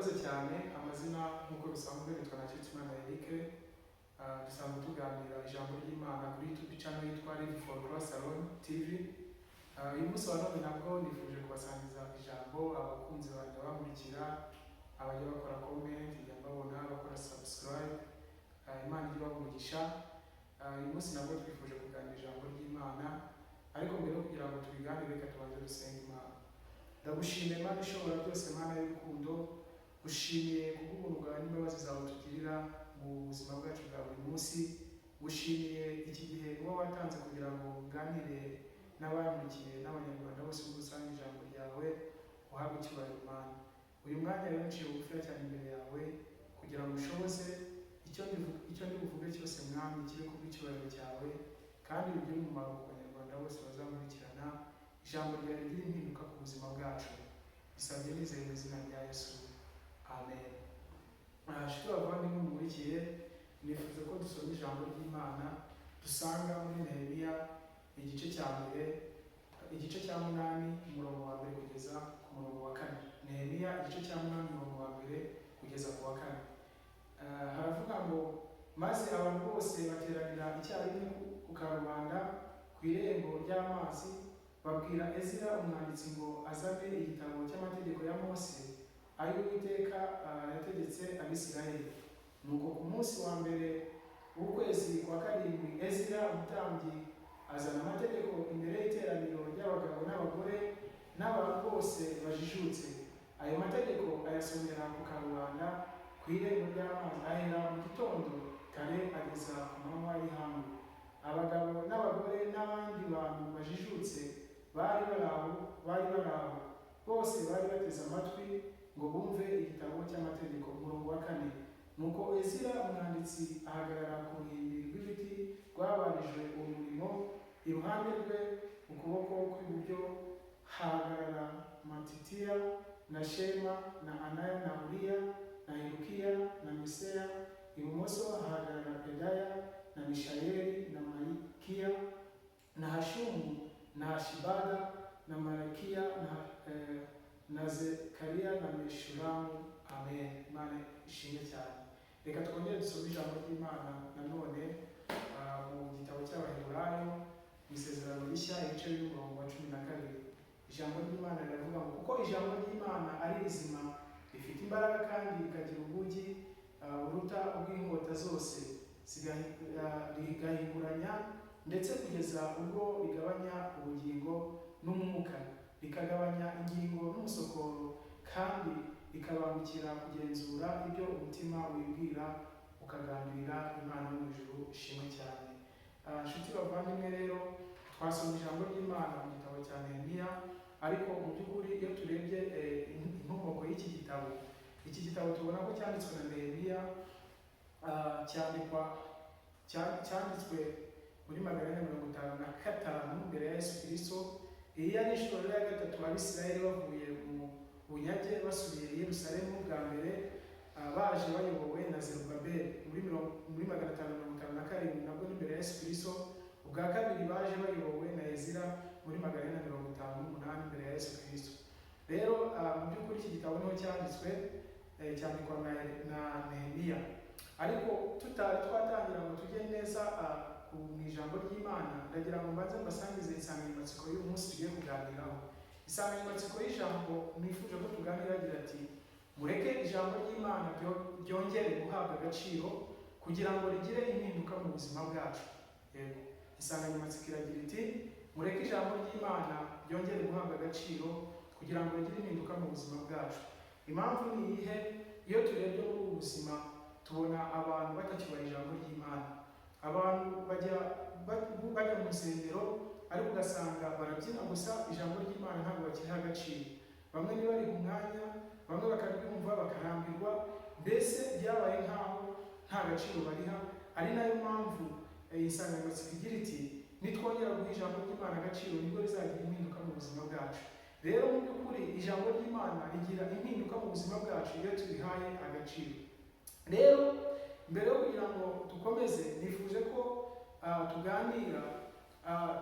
murakoze cyane. Amazina nk'uko bisanzwe nitwa Ntakirutimana Eric. Dusanzwe tuganira ijambo ry'Imana kuri YouTube channel yitwa Live for Christ Alone TV. Uyu munsi wa none nabwo nifuje kubasangiza ijambo abakunzi banjye bamurikira, abajya bakora comment, babona bakora subscribe. Imana igiye bamugisha. Uyu munsi nabwo twifuje kuganira ijambo ry'Imana, ariko mbere yo kugira ngo tubiganire reka tubanze dusenga Imana. Ndagushimiye Mana ishobora byose, Mana y'urukundo, gushimiye kubw'ubuntu bwawe n'imbabazi zawe tugirira mu buzima bwacu bwa buri munsi. Gushimiye iki gihe uba watanze kugira ngo uganire n'abamurikiye n'abanyarwanda bose muri rusange ijambo ryawe. Uhabwe icyubahiro Mana. Uyu mwanya rero nciye bugufiya cyane imbere yawe kugira ngo ushoboze icyo ndi buvuge cyose Mwami kibe kubw'icyubahiro cyawe, kandi bigire umumaro ku banyarwanda bose bazamurikirana. Ijambo ryawe rigira impinduka ku buzima bwacu. Bisabye nizeye mu izina rya Yesu. Amen. Nshuti bavandimwe mumurikiye, nifuza ko dusoma ijambo ry'Imana dusanga muri Nehemiya igice cya mbere, igice cya 8 umurongo wa mbere kugeza ku murongo wa 4. Nehemiya igice cya 8 umurongo wa mbere kugeza ku wa 4. Haravuga ngo maze abantu bose bateranira icyarimwe ku karubanda ku irembo ry'amazi, babwira Ezira umwanditsi ngo azane igitabo cy'amategeko ya Mose ayo Uwiteka yategetse Abisirayeli. Nuko ku munsi wa mbere w'ukwezi kwa karindwi, Ezira umutambyi azana amategeko imbere y'iteraniro ry'abagabo n'abagore n'abantu bose bajijutse. Ayo mategeko ayasomera ku karubanda ku irembo ry'amazi, ahera mu gitondo kare ageza ku manywa y'ihangu. Abagabo n'abagore n'abandi bantu bajijutse bari baraho bose bari bateze amatwi ngo bumve igitabo cy'amategeko. Umurongo wa 4. Nuko Ezira umwanditsi ahagarara ku ruhimbi rw'ibiti rwabarijwe uwo murimo. Iruhande rwe ukuboko kw'iburyo hahagarara Matitiya na Shema na Anaya na Uriya na Hilukiya na Miseya. Ibumoso hahagarara Pedaya na Mishayeli na Malikiya na Hashumu na Shibada na Malakiya na Zekariya na Meshulamu. Amen. Imana ishimwe cyane. Reka twongere dusome ijambo ry'Imana nanone mu gitabo cy'Abaheburayo mu Isezerano Rishya igice cy'umurongo wa 12. Ijambo ry'Imana riravuga ngo kuko ijambo ry'Imana ari rizima, rifite imbaraga kandi rikagira ubugi buruta ubw'inkota zose, rigahinguranya ndetse kugeza ubwo rigabanya ubugingo n'umwuka, rikagabanya ingingo n'umusokoro, kandi rikabangukira kugenzura ibyo umutima wibwira, ukagambirira Imana yo mu ijuru. Ishimwe cyane. Nshuti bavandimwe, rero twasoma ijambo ry'Imana mu gitabo cya Nehemiya, ariko mu by'ukuri iyo turebye inkomoko y'iki gitabo, iki gitabo tubona ko cyanditswe na Nehemiya, cyanditswe muri 455 mbere ya Yesu Kristo. Iyi yari inshuro ya gatatu Abisirayeli bavuye mu bunyage basubiye i Yerusalemu. Bwa mbere baje bayobowe na Zerubabeli muri 557 nabwo n'imbere ya Yesu Kristo. Ubwa kabiri baje bayobowe na Ezira muri 458 mbere ya Yesu Kristo. Rero mu by'ukuri iki gitabo niho cyanditswe, cyandikwa na Nehemiya. Ariko tutari twatangira ngo tujye neza mu ijambo ry'Imana, ndagira ngo mbanze mbasangize insanganyamatsiko y'uyu munsi tugiye kuganiraho. Insanganyamatsiko y'ijambo nifuje ko tuganira agira ati mureke ijambo ry'Imana ryongere guhabwa agaciro kugira ngo rigire impinduka mu buzima bwacu. Yego, insanganyamatsiko iragira iti mureke ijambo ry'Imana ryongere guhabwa agaciro kugira ngo rigire impinduka mu buzima bwacu. Impamvu ni iyihe? Iyo turebye muri ubu buzima tubona abantu batacyubaha ijambo ry'Imana. Abantu bajya mu nsengero ariko ugasanga barabyina gusa, ijambo ry'Imana ntabwo bakiriha agaciro. Bamwe niba bari ku mwanya, bamwe bakaryumva bakarambirwa, mbese byabaye nkaho nta gaciro bariha. Ari nayo mpamvu insanganyamatsiko igira iti nitwongera guha ijambo ry'Imana agaciro nibwo rizagira impinduka mu buzima bwacu. Rero mu by'ukuri ijambo ry'Imana rigira impinduka mu buzima bwacu iyo turihaye agaciro. Rero mbere yo kugira ngo dukomeze, nifuje ko tuganira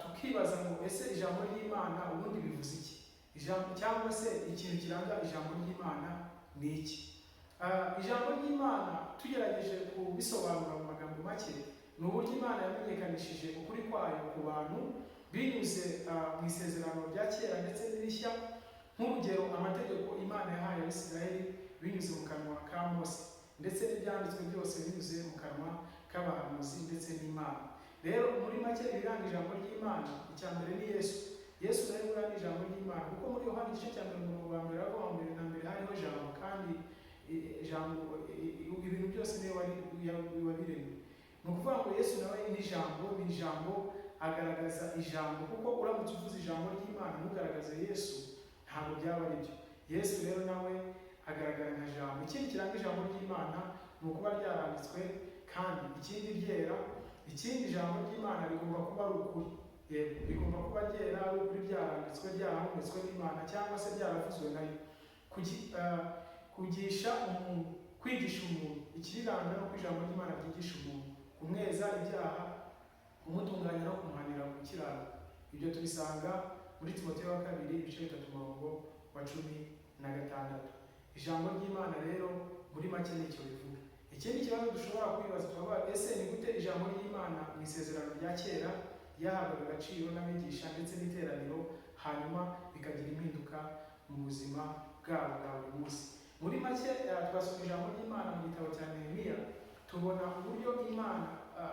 tukibaza ngo ese ijambo ry'Imana ubundi bivuze iki? Ijambo cyangwa se ikintu kiranga ijambo ry'Imana ni iki? ijambo ry'Imana tugerageje kubisobanura mu magambo make ni uburyo Imana yamenyekanishije ukuri kwayo ku bantu binyuze mu isezerano rya kera ndetse n'irishya. Nk'urugero, amategeko Imana yahaye Abisirayeli binyuze mu kanwa ka Mose, ndetse n'ibyanditswe byose binyuze mu kanwa k'abahanuzi ndetse n'Imana. Rero muri make ibiranga ijambo ry'Imana, icya mbere ni Yesu. Yesu nawe uranga ijambo ry'Imana, kuko muri Yohana igice cya 1 avuga ngo mbere na mbere hariho ijambo, kandi ijambo ibintu byose niwe wabiremye. Ni ukuvuga ngo Yesu nawe ni ijambo, agaragaza ijambo, kuko uramutse uvuze ijambo ry'Imana ntugaragaze Yesu ntabwo byaba ari byo. Yesu rero nawe agaragara nka jambo. Ikindi kiranga ijambo ry'Imana ni ukuba ryaranditswe kandi ikindi ryera. Ikindi ijambo ry'Imana rigomba kuba ari ukuri. Yego, rigomba kuba ryera, ari ukuri, ryaranditswe, ryarahumetswe n'Imana, cyangwa se byaravuzwe nayo. Kwigisha umuntu, ikiriranga no ku ijambo ry'Imana ryigisha umuntu, kumweza ibyaha, kumutunganya no kumuhanira gukiranuka. Ibyo tubisanga muri Timoteyo wa 2 ibice 3:16. Ijambo ry'Imana rero muri make nicyo bivuga. Ikindi kibazo dushobora kwibaza tuvuga, ese ni gute ijambo ry'Imana mu isezerano rya kera ryahabwaga agaciro n'abigisha ndetse n'iteraniro, hanyuma bikagira impinduka mu buzima bwabo bwa buri munsi? Muri make twasoma ijambo ry'Imana mu gitabo cya Nehemiya, tubona uburyo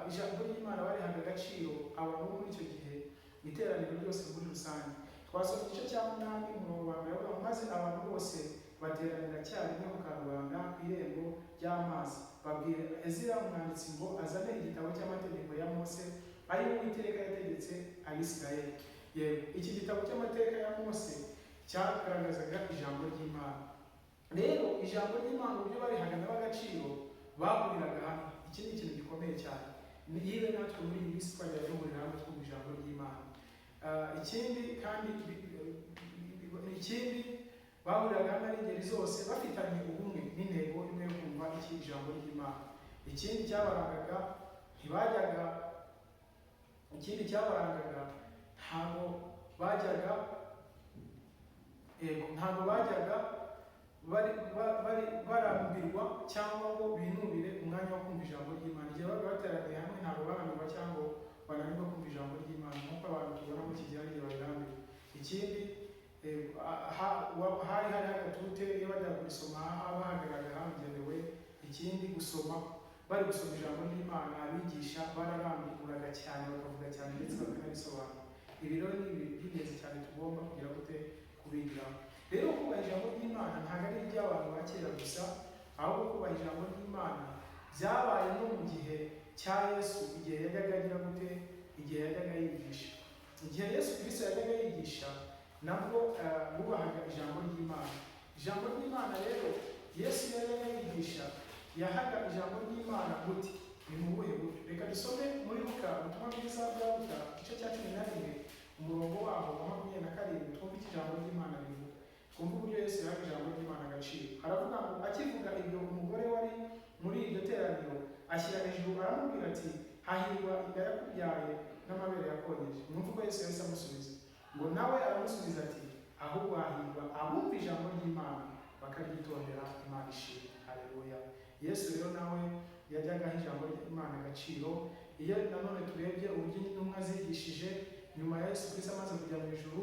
ijambo ry'Imana barihaga agaciro abantu muri icyo gihe, iteraniro ryose muri rusange. Twasoma igice cya 8 umurongo wa 1, maze abantu bose bateranira icyarimwe ku karubanda ku irembo ry'amazi, babwira Ezira umwanditsi ngo azane igitabo cy'amategeko ya Mose, ayo Uwiteka yategetse Abisirayeli. Yego, iki gitabo cy'amateka ya Mose cyagaragazaga ijambo ry'Imana. Rero ijambo ry'Imana uburyo barihaga n'agaciro, bahuriraga hamwe. Iki ni ikintu gikomeye cyane. Niba natwe muri iyi minsi twajya duhurira hamwe twumva ijambo ry'Imana. Ikindi bahuriraga hamwe ari ingeri zose, bafitanye ubumwe n'intego imwe yo kumva iki ijambo ry'Imana. Ikindi cyabarangaga ntabwo bajyaga barambirwa cyangwa ngo binubire umwanya wo kumva ijambo ry'Imana. Igihe baba bateraniye hamwe ntabwo barambirwa cyangwa bananirwa kumva ijambo ry'Imana, nk'uko abantu tubona mu kigihe igihe barirambirwa. Ikindi hari agatute iyo bajya kurisoma haba hagaragara habugenewe. Ikindi gusoma, bari gusoma ijambo ry'Imana, abigisha bararamburaga cyane, bakavuga cyane ndetse bakanabisobanura. Ibi rero ni ibintu by'ingenzi cyane tugomba kugira gute kubigiraho. Rero kubaha ijambo ry'Imana ntabwo ari iby'abantu ba kera gusa, ahubwo kubaha ijambo ry'Imana byabaye no mu gihe cya Yesu, igihe yajyaga agira gute, igihe yajyaga yigisha. Igihe Yesu Kristo yajyaga yigisha nabwo bubahaga ijambo ry'Imana. Ijambo ry'Imana rero Yesu yajyaga yigisha, yahaga ijambo ry'Imana gute? Ni mu buhe buryo? Reka dusome muri Luka, ubutumwa bwiza bwa Luka igice cya 11 umurongo waho wa 27, twumve icyo ijambo ry'Imana rivuga. Twumve uburyo Yesu yahaga ijambo ry'Imana agaciro. Haravuga ngo, akivuga ibyo umugore wari muri iryo teraniro ashyira hejuru aramubwira ati, hahirwa inda yakubyaye n'amabere yakonyeje. Mwumve uko Yesu yahise amusubiza. Ngo nawe aramusubiza ati, ahubwo hahirwa abumva ijambo ry'Imana bakaryitondera, Imana ishimwe. Haleluya. Yesu rero nawe yajyaga aha ijambo ry'Imana agaciro. Iyo nanone turebye uburyo intumwa zigishije nyuma ya Yesu Kristo amaze kujya mu ijuru,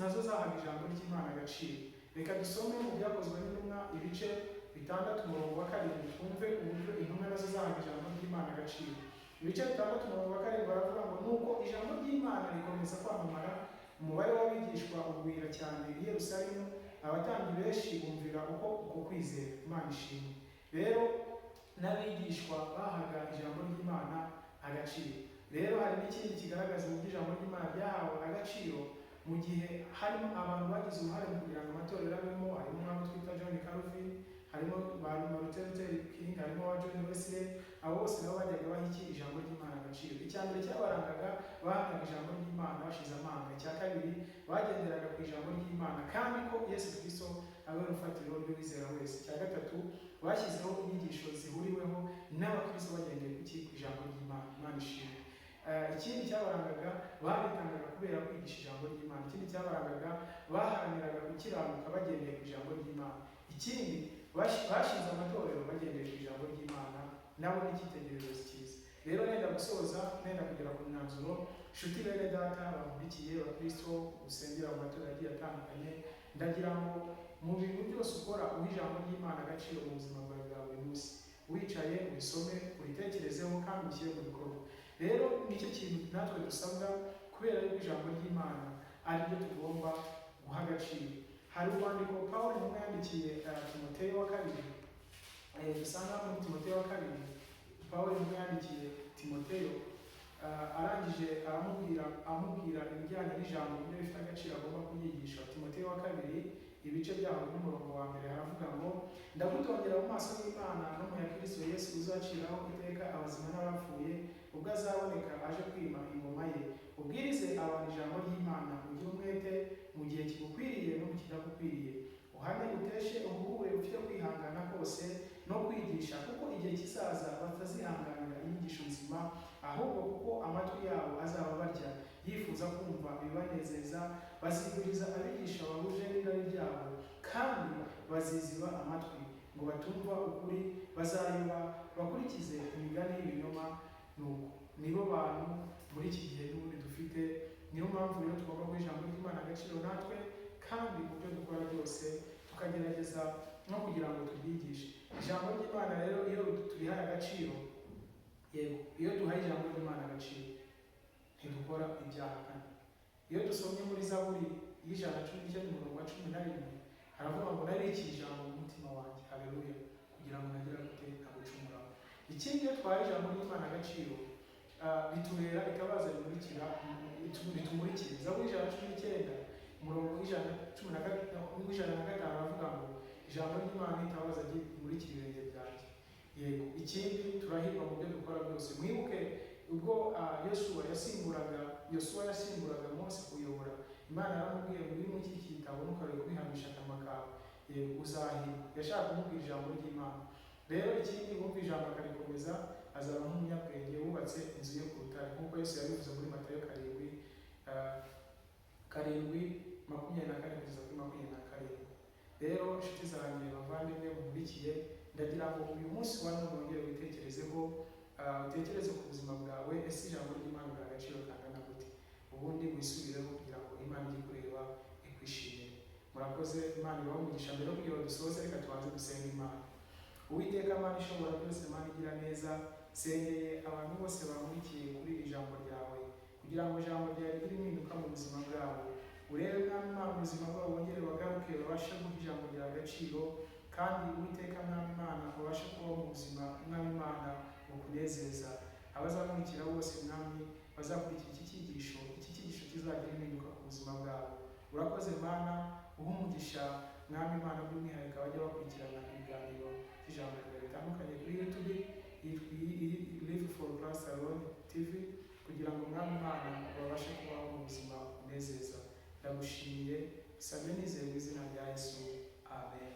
nazo zahaga ijambo ry'Imana agaciro. Reka dusome mu byakozwe n'intumwa ibice 6 umurongo wa 7, twumve uburyo intumwa nazo zahaga ijambo ry'Imana agaciro. Ibice 6 umurongo wa 7 baravuga ngo, nuko ijambo ry'Imana rikomeza kwamamara, umubare w'abigishwa ugwira cyane i Yerusalemu, abatambyi benshi bumvira uko kwizera. Imana ishimwe. Rero n'abigishwa bahaga ijambo ry'Imana agaciro. Rero hari n'ikindi kigaragaza uburyo ijambo ry'Imana ryahawe agaciro mu gihe harimo abantu bagize uruhare mu kugira ngo amatorero abemo. Harimo abo twita John Calvin, harimo Martin Luther King, harimo John Wesley. Abo bose nabo bajyaga baha ijambo ry'Imana agaciro. Icya mbere cyabarangaga, bahaga ijambo ry'Imana bashize amanga. Icya kabiri, bagenderaga ku ijambo ry'Imana kandi ko Yesu Kristo ari urufatiro rw'uwizera wese. Icya gatatu, bashyizeho inyigisho zihuriweho n'abakristo bagendeye ku ijambo ry'Imana. Imana ishimwe. Ikindi cyabarangaga, baritangaga kubera kwigisha ijambo ry'Imana. Ikindi cyabarangaga, baharaniraga gukiranuka bagendeye ku ijambo ry'Imana. Ikindi, bashinze amatorero bagendeye ku ijambo ry'Imana, nabo ni icyitegererezo cyiza. Rero nenda gusoza, nenda kugera ku mwanzuro, nshuti bene data bamurikiye abakristo usengera mu matorero agiye atandukanye, ndagira ngo mu bintu byose ukora uha ijambo ry'Imana agaciro mu buzima bwawe bwa buri munsi, wicaye ubisome, uritekerezeho kandi ushyire mu bikorwa. Rero nicyo kintu natwe dusabwa, kubera yuko ijambo ry'Imana ari ryo tugomba guha agaciro. Hari urwandiko Pawulo intumwa yandikiye Timoteyo wa kabiri, dusanga muri Timoteyo wa kabiri, Pawulo intumwa yandikiye Timoteyo, arangije amubwira ibijyanye n'ijambo ibyo bifite agaciro agomba kunyigisha. Timoteyo wa kabiri ibice byaho n'umurongo wa mbere haravuga ngo, ndagutongera mu maso y'Imana no mu ya Kristo Yesu uzaciraho iteka abazima n'abapfuye, ubwo azaboneka aje kwima ingoma ye. Ubwirize abantu ijambo ry'Imana, ugire umwete mu gihe kigukwiriye no mu kidagukwiriye. Uhane uteshe uhuhure ufite kwihangana kose no kwigisha, kuko igihe kizaza batazihanganira inyigisho nzima, ahubwo kuko amatwi yabo azaba barya yifuza kumva ibibanezeza, baziguriza abigisha bahuje n'irari ryabo, kandi baziziba amatwi ngo batumva ukuri, bazayoba bakurikize imigani y'ibinyoma. Nuko nibo bantu muri iki gihe n'ubundi dufite. Niyo mpamvu rero tugomba guha ijambo ry'Imana agaciro natwe, kandi mu byo dukora byose tukagerageza no kugira ngo turyigishe. Ijambo ry'Imana rero iyo turihaye agaciro, yego, iyo duhaye ijambo ry'Imana agaciro ntidukora ibyaha. Kandi iyo dusomye muri Zaburi y'119:11 haravuga ngo nabikiye ijambo mu mutima wanjye, haleluya, kugira ngo nagera gute ntagucumuraho. Ikindi iyo twahaye ijambo ry'Imana agaciro, bitubera itabaza rimurikira, ritumurikira. Zaburi 119:115 haravuga ngo ijambo ry'Imana itabaza rimurikira ibirenge byanjye. Yego, ikindi turahirwa mu byo dukora byose. Mwibuke ubwo Yosuwa yasimburaga Mose kuyobora, Imana yaramubwiye ngo uri muri iki gitabo ntukareke kwihamisha akanwa kawe, yego uzahirwa. Yashaka kumubwira ijambo ry'Imana. Rero ikindi wumva ijambo akarikomeza, azaba nk'umunyabwenge wubatse inzu ye ku rutare, nk'uko Yesu yabivuze muri Matayo 7:24-27. Rero inshuti zanjye bavandimwe mumurikiye, ndagira ngo uyu munsi wa none wongere witekerezeho, utekereze ku buzima bwawe, ese ijambo ry'Imana bwa agaciro kangana gute? Ubundi wisubireho kugira ngo Imana ijye kureba ikwishimire. Murakoze, Imana ibahe umugisha. Mbere yo kugira ngo dusoze, reka tubanze dusenge Imana. Uwiteka Mana ishobora byose, Mana igira neza, sengeye abantu bose bamurikiye kuri iri jambo ryawe, kugira ngo ijambo ryawe rigire impinduka mu buzima bwabo. Urebe Mwami Imana ubuzima bwabo, bongere bagaruke, babashe guha ijambo rya agaciro, kandi Uwiteka Mwami Imana babashe kubaho mu buzima Mwami Imana bukunezeza. Abazamurikira bose Mwami bazakurikira iki cyigisho kizagira impinduka ku buzima bwabo. Urakoze Mana, uha umugisha Mwami Imana by'umwihariko abajya bakurikirana ibiganiro by'ijambo ryawe bitandukanye kuri YouTube, Live for Christ Alone TV, kugira ngo Mwami Imana babashe kubaho mu buzima bunezeza. Ndagushimiye, sabe nizeye mu izina rya Yesu, amen.